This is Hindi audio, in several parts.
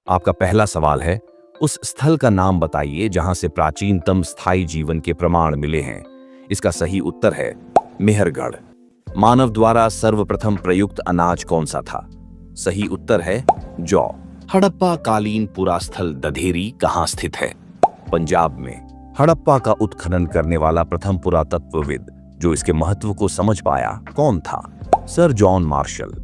आपका पहला सवाल है, उस स्थल का नाम बताइए जहां से प्राचीनतम स्थायी जीवन के प्रमाण मिले हैं। इसका सही उत्तर है मेहरगढ़। मानव द्वारा सर्वप्रथम प्रयुक्त अनाज कौन सा था? सही उत्तर है जौ। हड़प्पा कालीन पुरास्थल दधेरी कहाँ स्थित है? पंजाब में। हड़प्पा का उत्खनन करने वाला प्रथम पुरातत्वविद जो इसके महत्व को समझ पाया कौन था? Sir John Marshall.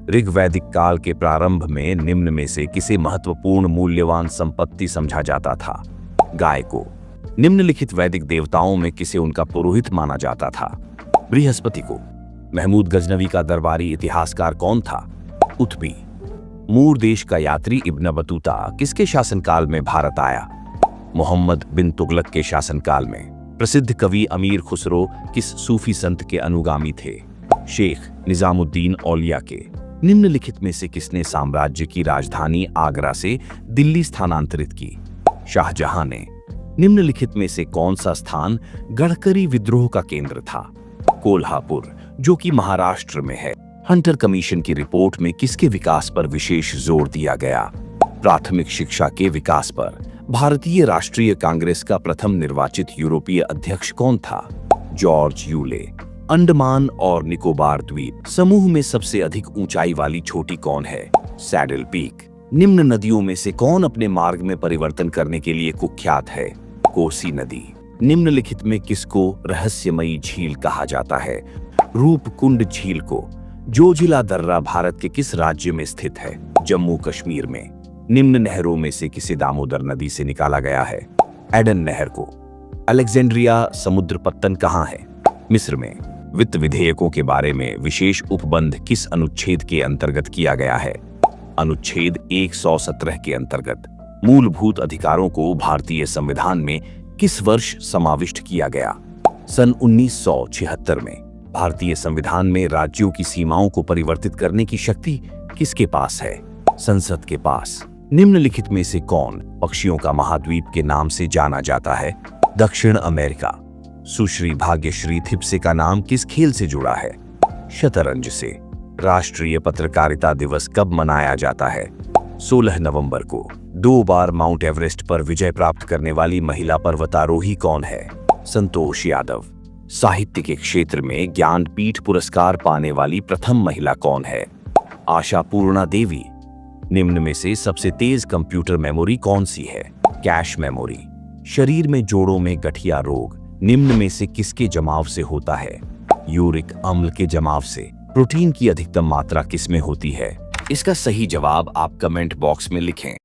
ऋग्वैदिक काल के प्रारंभ में निम्न में से किसे महत्वपूर्ण मूल्यवान संपत्ति समझा जाता था? गाय को। निम्नलिखित वैदिक देवताओं में किसे उनका पुरोहित माना जाता था? बृहस्पति को। महमूद गजनवी का दरबारी इतिहासकार कौन था? उत्बी। मूर देश का यात्री इब्न बतूता किसके शासनकाल में भारत आया? मोहम्मद बिन तुगलक के शासनकाल में। प्रसिद्ध कवि अमीर खुसरो किस सूफी संत के अनुगामी थे? शेख निजामुद्दीन औलिया के। निम्नलिखित में से किसने साम्राज्य की राजधानी आगरा से दिल्ली स्थानांतरित की? शाहजहां ने। निम्नलिखित में से कौन सा स्थान गढ़करी विद्रोह का केंद्र था? कोल्हापुर, जो कि महाराष्ट्र में है। हंटर कमीशन की रिपोर्ट में किसके विकास पर विशेष जोर दिया गया? प्राथमिक शिक्षा के विकास पर। भारतीय राष्ट्रीय कांग्रेस का प्रथम निर्वाचित यूरोपीय अध्यक्ष कौन था? George Yule. अंडमान और निकोबार द्वीप समूह में सबसे अधिक ऊंचाई वाली चोटी कौन है? Saddle peak. निम्न नदियों में से कौन अपने मार्ग में परिवर्तन करने के लिए कुख्यात है? कोसी नदी। निम्नलिखित में किसको रहस्यमयी झील कहा जाता है? रूपकुंड झील को। जोजिला दर्रा भारत के किस राज्य में स्थित है? जम्मू कश्मीर में। निम्न नहरों में से किसे दामोदर नदी से निकाला गया है? एडन नहर को। अलेक्जेंड्रिया समुद्र पत्तन कहाँ है? मिस्र में। वित्त विधेयकों के बारे में विशेष उपबंध किस अनुच्छेद के अंतर्गत किया गया है? अनुच्छेद 117 के अंतर्गत। मूलभूत अधिकारों को भारतीय संविधान में किस वर्ष समाविष्ट किया गया? सन 1976 में। भारतीय संविधान में राज्यों की सीमाओं को परिवर्तित करने की शक्ति किसके पास है? संसद के पास। निम्नलिखित में से कौन पक्षियों का महाद्वीप के नाम से जाना जाता है? दक्षिण अमेरिका। सुश्री भाग्यश्री थिप्से का नाम किस खेल से जुड़ा है? शतरंज से। राष्ट्रीय पत्रकारिता दिवस कब मनाया जाता है? 16 नवंबर को। 2 बार माउंट एवरेस्ट पर विजय प्राप्त करने वाली महिला पर्वतारोही कौन है? संतोष यादव। साहित्य के क्षेत्र में ज्ञानपीठ पुरस्कार पाने वाली प्रथम महिला कौन है? आशापूर्णा देवी। निम्न में से सबसे तेज कंप्यूटर मेमोरी कौन सी है? Cache memory. शरीर में जोड़ों में गठिया रोग निम्न में से किसके जमाव से होता है? यूरिक अम्ल के जमाव से। प्रोटीन की अधिकतम मात्रा किसमें होती है? इसका सही जवाब आप कमेंट बॉक्स में लिखें।